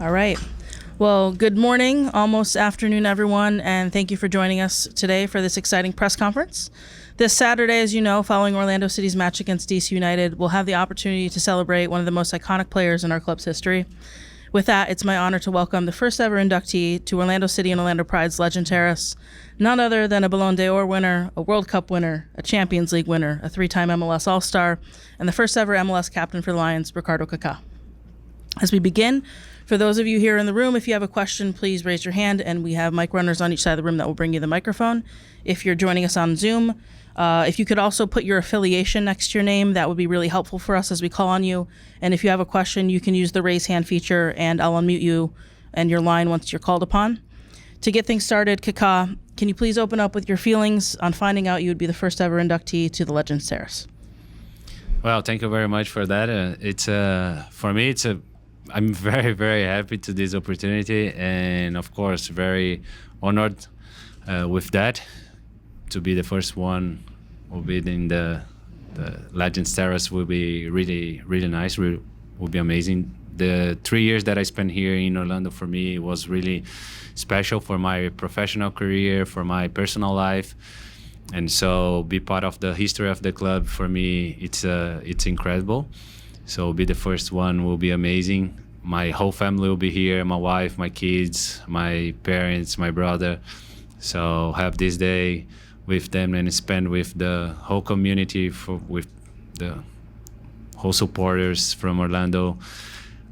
All right. Well, good morning, almost afternoon, everyone, and thank you for joining us today for this exciting press conference. This Saturday, as you know, following Orlando City's match against DC United, we'll have the opportunity to celebrate one of the most iconic players in our club's history. With that, it's my honor to welcome the first ever inductee to Orlando City and Orlando Pride's Legend Terrace, none other than a Ballon d'Or winner, a World Cup winner, a Champions League winner, a three-time MLS All-Star, and the first ever MLS captain for the Lions, Ricardo Kaka. As we begin, for those of you here in the room, if you have a question, please raise your hand, and we have mic runners on each side of the room that will bring you the microphone. If you're joining us on Zoom, if you could also put your affiliation next to your name, that would be really helpful for us as we call on you. And if you have a question, you can use the raise hand feature, and I'll unmute you and your line once you're called upon. To get things started, Kaka, can you please open up with your feelings on finding out you would be the first ever inductee to the Legends Terrace? Well, thank you very much for that. For me, I'm very, very happy to this opportunity, and of course, very honored with that to be the first one. Will be in the Legends Terrace. Will be really, really nice. Will be amazing. The 3 years that I spent here in Orlando for me was really special for my professional career, for my personal life, and so be part of the history of the club for me. It's incredible. So be the first one will be amazing. My whole family will be here, my wife, my kids, my parents, my brother. So have this day with them and spend with the whole community, with the whole supporters from Orlando.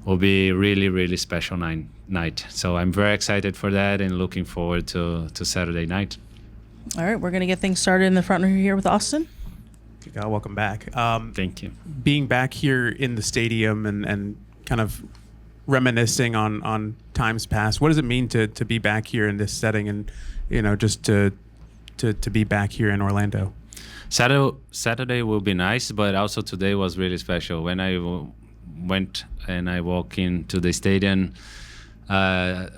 Will be really, really special night. So I'm very excited for that and looking forward to Saturday night. All right, we're going to get things started in the front row here with Austin. Welcome back. Thank you. Being back here in the stadium and kind of reminiscing on times past, what does it mean to be back here in this setting and, just to be back here in Orlando? Saturday will be nice, but also today was really special. When I went and I walked into the stadium, a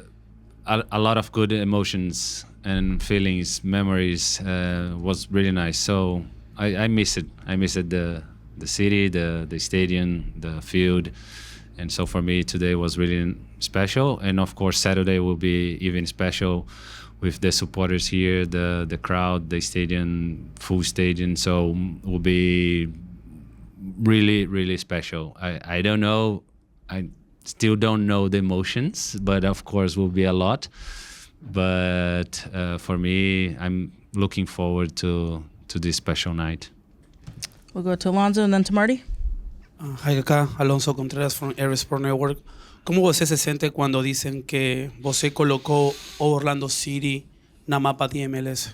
lot of good emotions and feelings, memories, was really nice. So I miss it. I miss it, the city, the stadium, the field. And so for me, today was really special. And of course, Saturday will be even special with the supporters here, the crowd, the stadium, full stadium. So will be really, really special. I don't know. I still don't know the emotions, but of course will be a lot. But for me, I'm looking forward to this special night. We'll go to Alonso and then to Marty. Hi, Kaka. Alonso Contreras from Terrace Sport Network. ¿Cómo você se sente quando dizem que você colocou Orlando City na mapa de MLS?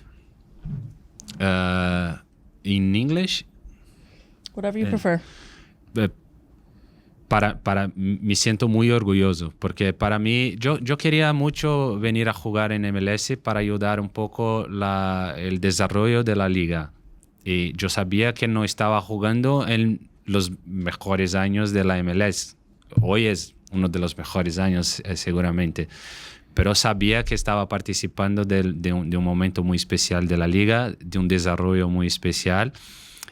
In English? Whatever you prefer. Me siento muy orgulloso porque para mí, yo quería mucho venir a jugar en MLS para ayudar un poco el desarrollo de la liga. Y yo sabía que no estaba jugando en los mejores años de la MLS. Hoy es uno de los mejores años, seguramente. Pero sabía que estaba participando de un momento muy especial de la liga, de un desarrollo muy especial.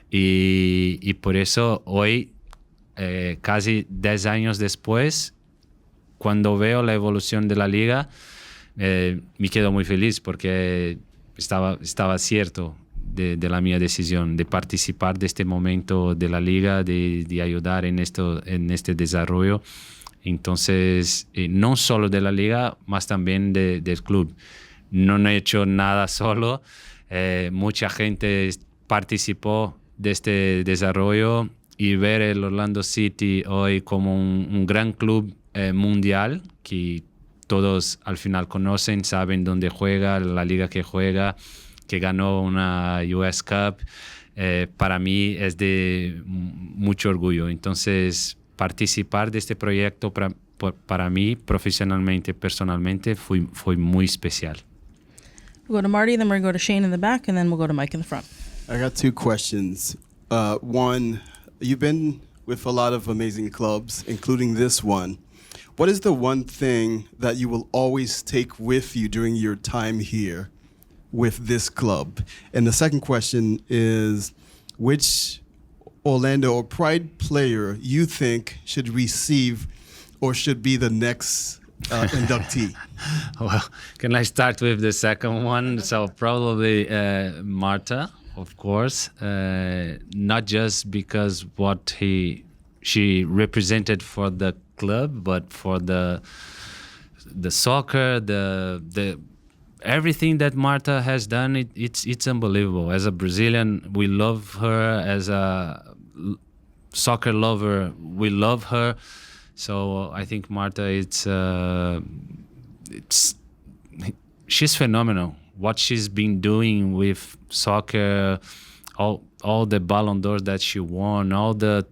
Y por eso hoy, casi 10 años después, cuando veo la evolución de la liga, me quedo muy feliz porque estaba cierto de la mía decisión de participar de este momento de la liga, de ayudar en este desarrollo. Entonces, no solo de la liga, más también del club. No he hecho nada solo. Mucha gente participó de este desarrollo y ver el Orlando City hoy como un gran club mundial que todos al final conocen, saben dónde juega, la liga que juega, que ganó una US Cup, para mí es de mucho orgullo. Entonces, participar de este proyecto para mí, profesionalmente, personalmente, fue muy especial. We'll go to Marty, then we're going to go to Shane in the back, and then we'll go to Mike in the front. I got two questions. One, you've been with a lot of amazing clubs, including this one. What is the one thing that you will always take with you during your time here with this club? And the second question is, which Orlando or Pride player you think should receive or should be the next inductee? Well, can I start with the second one? So probably Marta, of course, not just because she represented for the club, but for the soccer, the everything that Marta has done. It's unbelievable. As a Brazilian, we love her. As a soccer lover, we love her. So I think Marta, she's phenomenal. What she's been doing with soccer, all the Ballon d'Or that she won, all the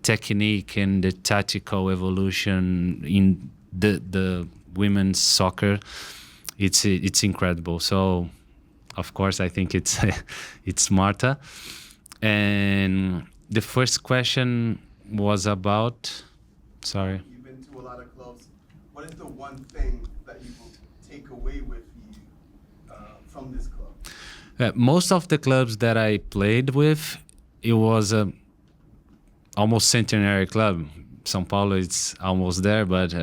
technique and the tactical evolution in the women's soccer, it's incredible. So of course I think it's Marta. And the first question was about, sorry. You've been to a lot of clubs. What is the one thing that you will take away with you from this club? Most of the clubs that I played with, it was a almost centenary club. São Paulo, it's almost there, but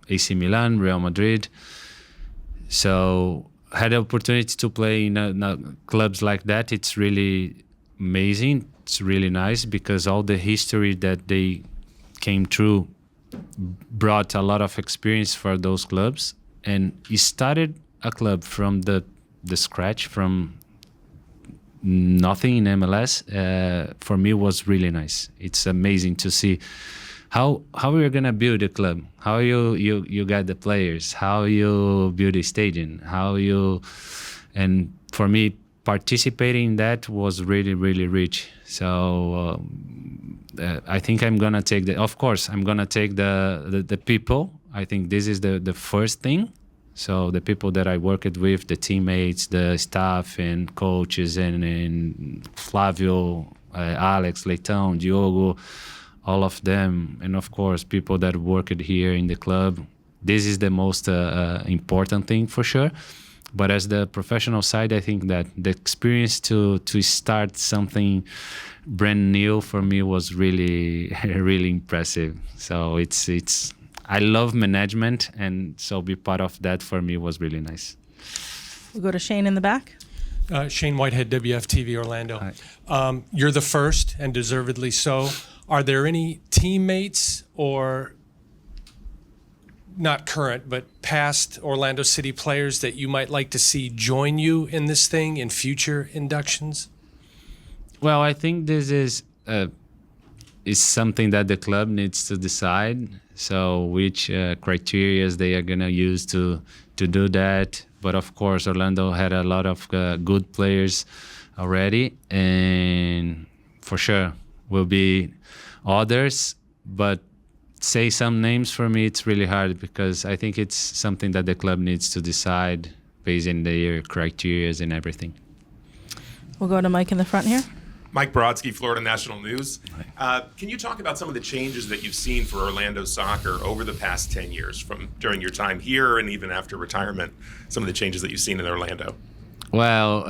AC Milan, Real Madrid. So had the opportunity to play in clubs like that. It's really amazing. It's really nice because all the history that they came through brought a lot of experience for those clubs. And he started a club from the scratch, from nothing in MLS. For me, was really nice. It's amazing to see how you're gonna build a club, how you get the players, how you build a stadium, and for me, participating in that was really, really rich. So I think I'm gonna take of course, I'm gonna take the people. I think this is the first thing. So the people that I worked with, the teammates, the staff and coaches, and Flavio, Alex, Leitão, Diogo, all of them, and of course people that worked here in the club. This is the most important thing for sure. But as the professional side, I think that the experience to start something brand new for me was really, really impressive. So it's I love management, and so be part of that for me was really nice. We'll go to Shane in the back. Shane Whitehead, WFTV Orlando. You're the first, and deservedly so. Are there any teammates or not current, but past Orlando City players that you might like to see join you in this thing in future inductions? Well, I think this is something that the club needs to decide. So which criteria they are going to use to do that. But of course, Orlando had a lot of good players already. And for sure, will be others. But say some names for me, it's really hard because I think it's something that the club needs to decide based on their criteria and everything. We'll go to Mike in the front here. Mike Brodsky, Florida National News. Can you talk about some of the changes that you've seen for Orlando soccer over the past 10 years, from during your time here and even after retirement, some of the changes that you've seen in Orlando? Well,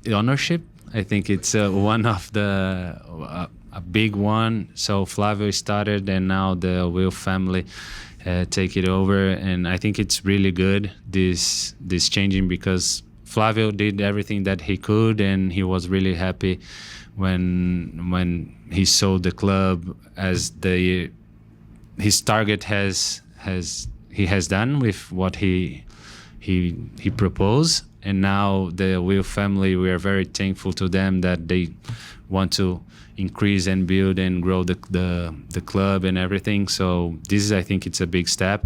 ownership, I think it's one of a big one. So Flavio started, and now the Will family take it over, and I think it's really good, this changing, because Flavio did everything that he could, and he was really happy when he saw the club as his target has done with what he proposed. And now the Will family, we are very thankful to them that they want to increase and build and grow the club and everything. So this is, I think it's a big step.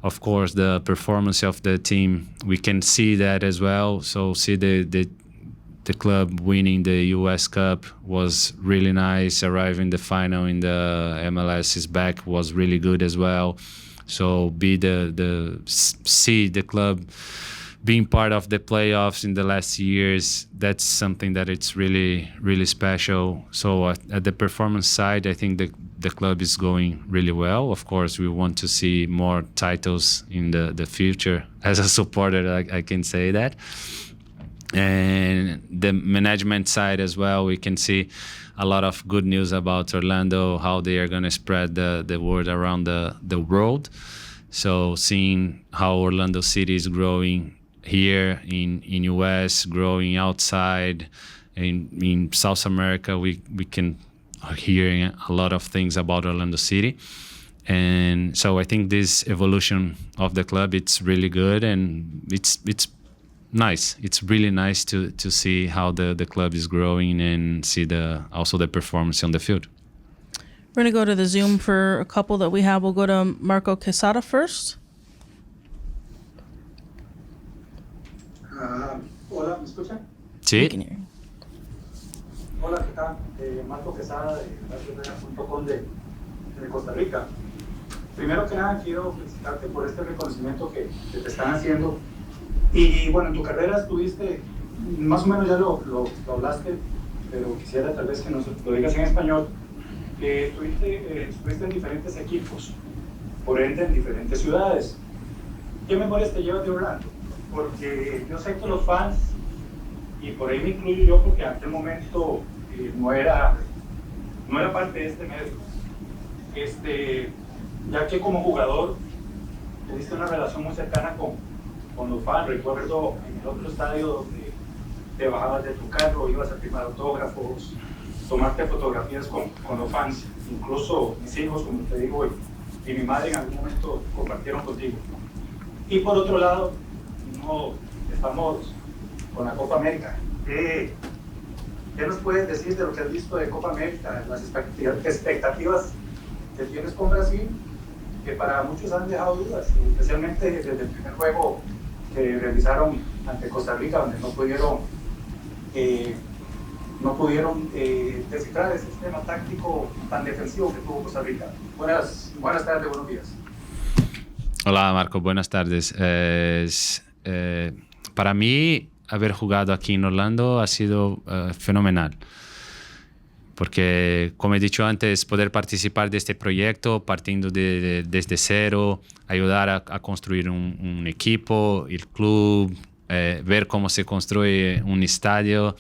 Of course, the performance of the team, we can see that as well. So see the club winning the U.S. Cup was really nice. Arriving the final in the MLS is back was really good as well. So see the club being part of the playoffs in the last years, that's something that it's really, really special. So at the performance side, I think the club is going really well. Of course, we want to see more titles in the future. As a supporter, I can say that. And the management side as well, we can see a lot of good news about Orlando, how they are going to spread the word around the world. So seeing how Orlando City is growing here in US, growing outside in South America, we can hear a lot of things about Orlando City. And so I think this evolution of the club, it's really good, and it's nice. It's really nice to see how the club is growing and see also the performance on the field. We're going to go to the Zoom for a couple that we have. We'll go to Marco Quesada first. Hola, ¿me escuchan? We can Sí. hear you. Hola, ¿qué tal? Marco Quesada de RadioNera.com de Costa Rica. Primero que nada, quiero felicitarte por este reconocimiento que te están haciendo. Y bueno, en tu carrera estuviste, más o menos ya lo hablaste, pero quisiera tal vez que nos lo digas en español, que estuviste en diferentes equipos, por ende en diferentes ciudades. ¿Qué memorias te llevas de Orlando? Porque yo sé que los fans, y por ahí me incluyo yo porque en aquel momento no era parte de este medio, ya que como jugador tuviste una relación muy cercana con los fans. Recuerdo en el otro estadio donde te bajabas de tu carro, ibas a firmar autógrafos, tomarte fotografías con los fans. Incluso mis hijos, como te digo, y mi madre en algún momento compartieron contigo. Y por otro lado, estamos con la Copa América. ¿Qué nos puedes decir de lo que has visto de Copa América, las expectativas que tienes con Brasil, que para muchos han dejado dudas, especialmente desde el primer juego que realizaron ante Costa Rica, donde no pudieron descifrar ese sistema táctico tan defensivo que tuvo Costa Rica? Buenas tardes, buenos días. Hola Marco, buenas tardes. Para mí, haber jugado aquí en Orlando ha sido fenomenal. Porque, como he dicho antes, poder participar de este proyecto partiendo desde cero, ayudar a construir un equipo, el club, ver cómo se construye un estadio.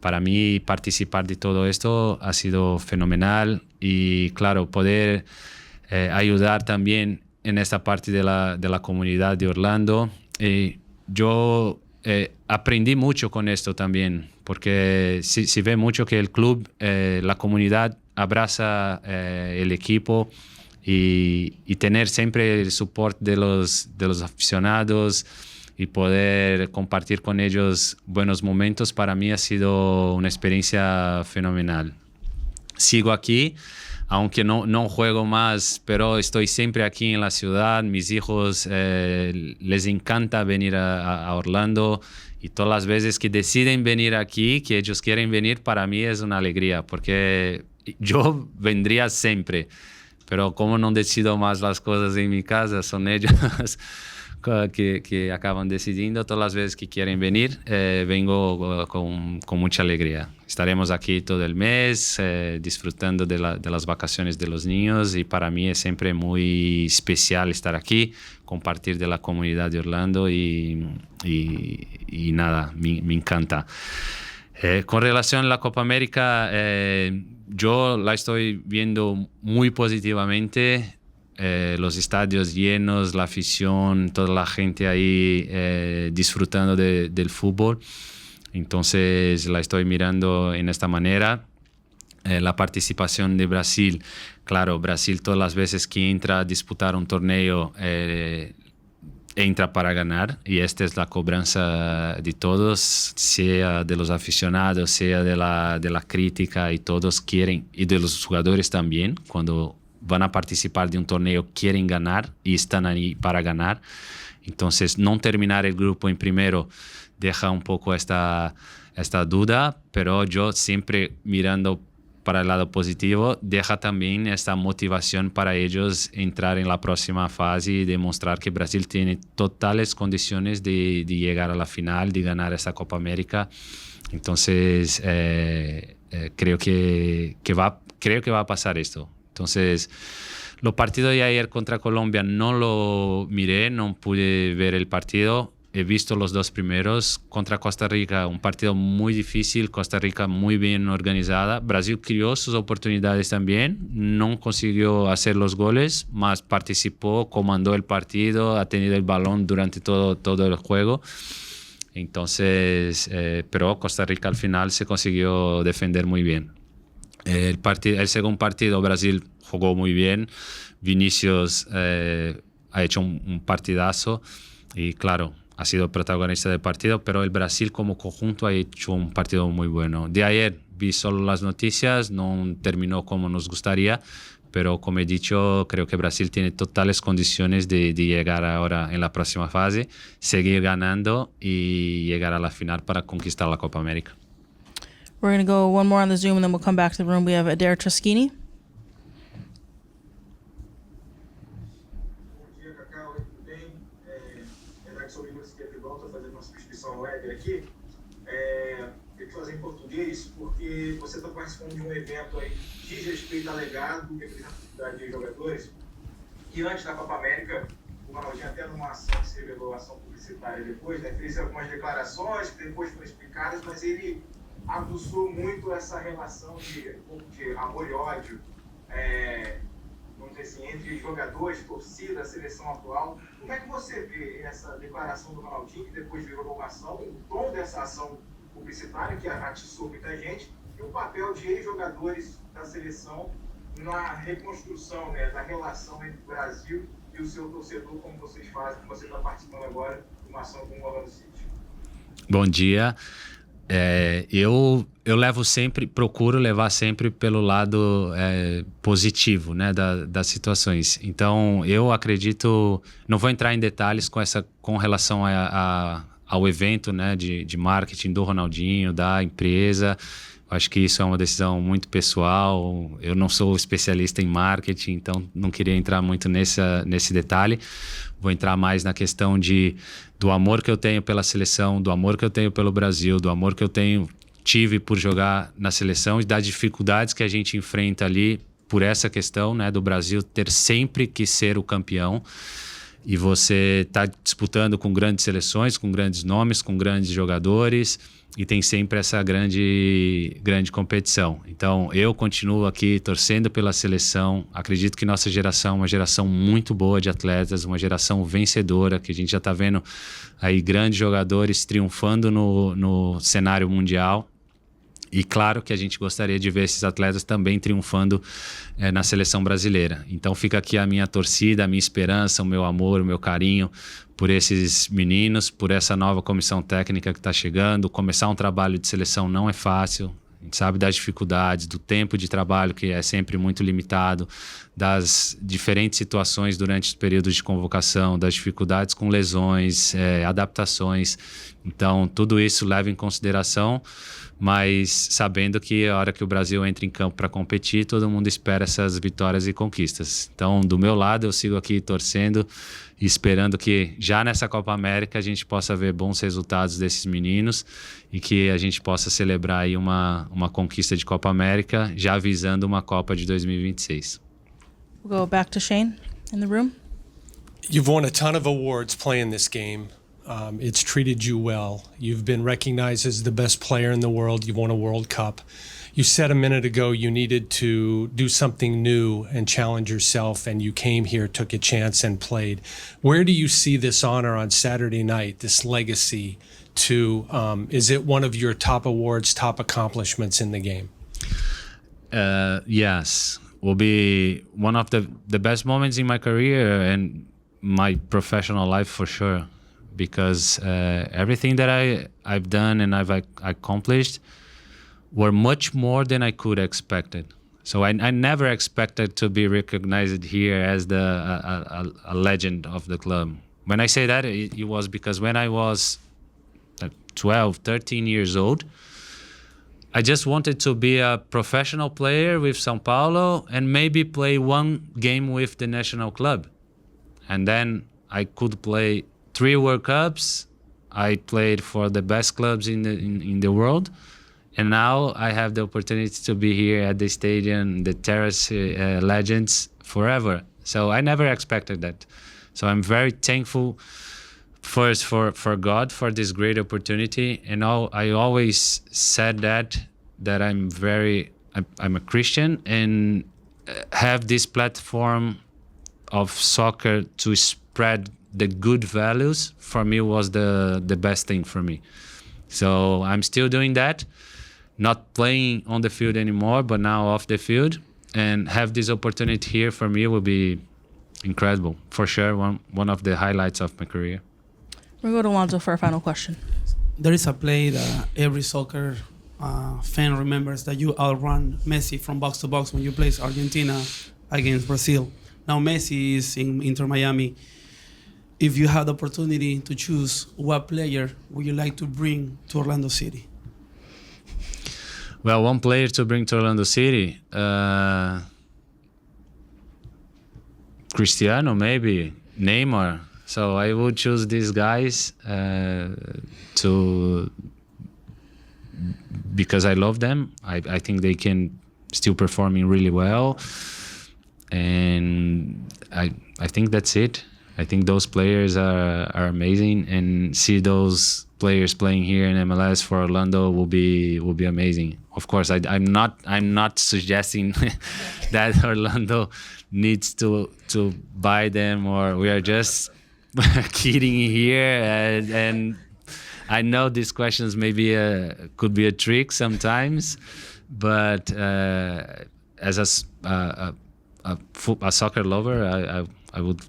Para mí, participar de todo esto ha sido fenomenal. Y, claro, poder ayudar también en esta parte de la comunidad de Orlando. Yo aprendí mucho con esto también, porque se ve mucho que el club, la comunidad abraza el equipo y tener siempre el support de los aficionados y poder compartir con ellos buenos momentos, para mí ha sido una experiencia fenomenal. Sigo aquí, aunque no juego más, pero estoy siempre aquí en la ciudad. Mis hijos les encanta venir a Orlando, y todas las veces que deciden venir aquí, que ellos quieren venir, para mí es una alegría, porque yo vendría siempre, pero como no decido más las cosas en mi casa, son ellos que acaban decidiendo. Todas las veces que quieren venir, vengo con mucha alegría. Estaremos aquí todo el mes, disfrutando de las vacaciones de los niños, y para mí es siempre muy especial estar aquí, compartir de la comunidad de Orlando y nada, me encanta. Con relación a la Copa América, yo la estoy viendo muy positivamente. Los estadios llenos, la afición, toda la gente ahí disfrutando del fútbol. Entonces la estoy mirando en esta manera. La participación de Brasil, claro, Brasil todas las veces que entra a disputar un torneo entra para ganar, y esta es la cobranza de todos, sea de los aficionados, sea de la crítica, y todos quieren, y de los jugadores también, cuando van a participar de un torneo quieren ganar y están ahí para ganar. Entonces no terminar el grupo en primero deja un poco esta duda, pero yo siempre mirando para el lado positivo, deja también esta motivación para ellos entrar en la próxima fase y demostrar que Brasil tiene totales condiciones de llegar a la final, de ganar esta Copa América. Entonces creo que va a pasar esto. Entonces, los partidos de ayer contra Colombia no lo miré, no pude ver el partido. he visto los dos primeros contra Costa Rica, un partido muy difícil, Costa Rica muy bien organizada. Brasil creó sus oportunidades también, no consiguió hacer los goles, mas participó, comandó el partido, ha tenido el balón durante todo el juego. Entonces, pero Costa Rica al final se consiguió defender muy bien. El segundo partido, Brasil jugó muy bien. Vinicius ha hecho un partidazo y claro, ha sido protagonista del partido, pero el Brasil como conjunto ha hecho un partido muy bueno. De ayer vi solo las noticias, no terminó como nos gustaría, pero como he dicho, creo que Brasil tiene totales condiciones de llegar ahora en la próxima fase, seguir ganando y llegar a la final para conquistar la Copa América. We're going to go one more on the Zoom, and then we'll come back to the room. We have Adair Truschini. Bom dia, Kaka. Oi, tudo bem? Sou Igor Estou fazendo uma subscrição web aqui. Tem que fazer em português, porque você está participando de um evento aí que diz respeito a legado, representatividade de jogadores. E antes da Copa América, o Ronaldinho, até numa ação que se revelou, ação publicitária depois, né, fez algumas declarações que depois foram explicadas, mas ele aguçou muito essa relação de amor e ódio, vamos dizer assim, entre jogadores, torcida, seleção atual. Como é que você vê essa declaração do Ronaldinho, que depois virou uma ação, o tom dessa ação publicitária, que atiçou muita gente, e o papel de ex-jogadores da seleção na reconstrução, né, da relação entre o Brasil e o seu torcedor, como vocês fazem, como você está participando agora de uma ação com o Orlando City? Bom dia. Eu procuro levar sempre pelo lado positivo, né, das situações. Então, eu acredito, não vou entrar em detalhes com relação ao evento, né, de marketing do Ronaldinho, da empresa. Acho que isso é uma decisão muito pessoal. Eu não sou especialista em marketing, então não queria entrar muito nesse detalhe. Vou entrar mais na questão do amor que eu tenho pela seleção, do amor que eu tenho pelo Brasil, do amor que eu tive por jogar na seleção e das dificuldades que a gente enfrenta ali por essa questão, né, do Brasil ter sempre que ser o campeão. E você está disputando com grandes seleções, com grandes nomes, com grandes jogadores, e tem sempre essa grande competição. Então, eu continuo aqui torcendo pela seleção. Acredito que nossa geração é uma geração muito boa de atletas, uma geração vencedora, que a gente já está vendo aí grandes jogadores triunfando no cenário mundial. E claro que a gente gostaria de ver esses atletas também triunfando na seleção brasileira. Então fica aqui a minha torcida, a minha esperança, o meu amor, o meu carinho por esses meninos, por essa nova comissão técnica que está chegando. Começar um trabalho de seleção não é fácil. A gente sabe das dificuldades, do tempo de trabalho que é sempre muito limitado, das diferentes situações durante os períodos de convocação, das dificuldades com lesões, adaptações. Então tudo isso leva em consideração, mas sabendo que a hora que o Brasil entra em campo para competir, todo mundo espera essas vitórias e conquistas. Então, do meu lado, eu sigo aqui torcendo e esperando que já nessa Copa América a gente possa ver bons resultados desses meninos e que a gente possa celebrar aí uma conquista de Copa América, já visando uma Copa de 2026. We'll go back to Shane in the room. You've won a ton of awards playing this game. It's treated you well. You've been recognized as the best player in the world. You've won a World Cup. You said a minute ago you needed to do something new and challenge yourself, and you came here, took a chance, and played. Where do you see this honor on Saturday night, this legacy is it one of your top awards, top accomplishments in the game? Yes. Will be one of the best moments in my career and my professional life for sure. Because everything that I've done and I've accomplished were much more than I could expected. So I never expected to be recognized here as a legend of the club. When I say that, it was because when I was 12, 13 years old, I just wanted to be a professional player with São Paulo and maybe play one game with the national club. And then I could play 3 World Cups. I played for the best clubs in the world, and now I have the opportunity to be here at the stadium, the Terrace legends forever. So I never expected that. So I'm very thankful first for God for this great opportunity, and I always said that I'm a Christian and have this platform of soccer to spread the good values. For me was the best thing for me. So I'm still doing that, not playing on the field anymore, but now off the field, and have this opportunity here for me will be incredible. For sure, one of the highlights of my career. We'll go to Alonso for our final question. There is a play that every soccer fan remembers, that you outrun Messi from box to box when you play Argentina against Brazil. Now Messi is in Inter Miami. If you had the opportunity to choose, what player would you like to bring to Orlando City? Well, one player to bring to Orlando City, Cristiano, maybe Neymar. So I would choose these guys because I love them. I think they can still performing really well, and I think that's it. I think those players are amazing, and see those players playing here in MLS for Orlando will be amazing. Of course, I'm not suggesting that Orlando needs to buy them, or we are just kidding here. And I know these questions maybe could be a trick sometimes, but as a soccer lover, I would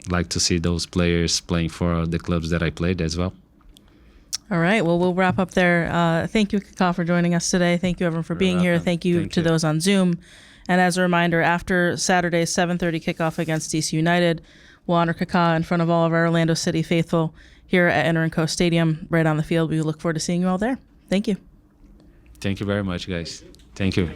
like to see those players playing for the clubs that I played as well. All right. Well, we'll wrap up there. Thank you, Kaka, for joining us today. Thank you, everyone, for being here. Thank you to those on Zoom. And as a reminder, after Saturday's 7:30 kickoff against DC United, we'll honor Kaka in front of all of our Orlando City faithful here at Enter & Co Stadium, right on the field. We look forward to seeing you all there. Thank you. Thank you very much, guys. Thank you.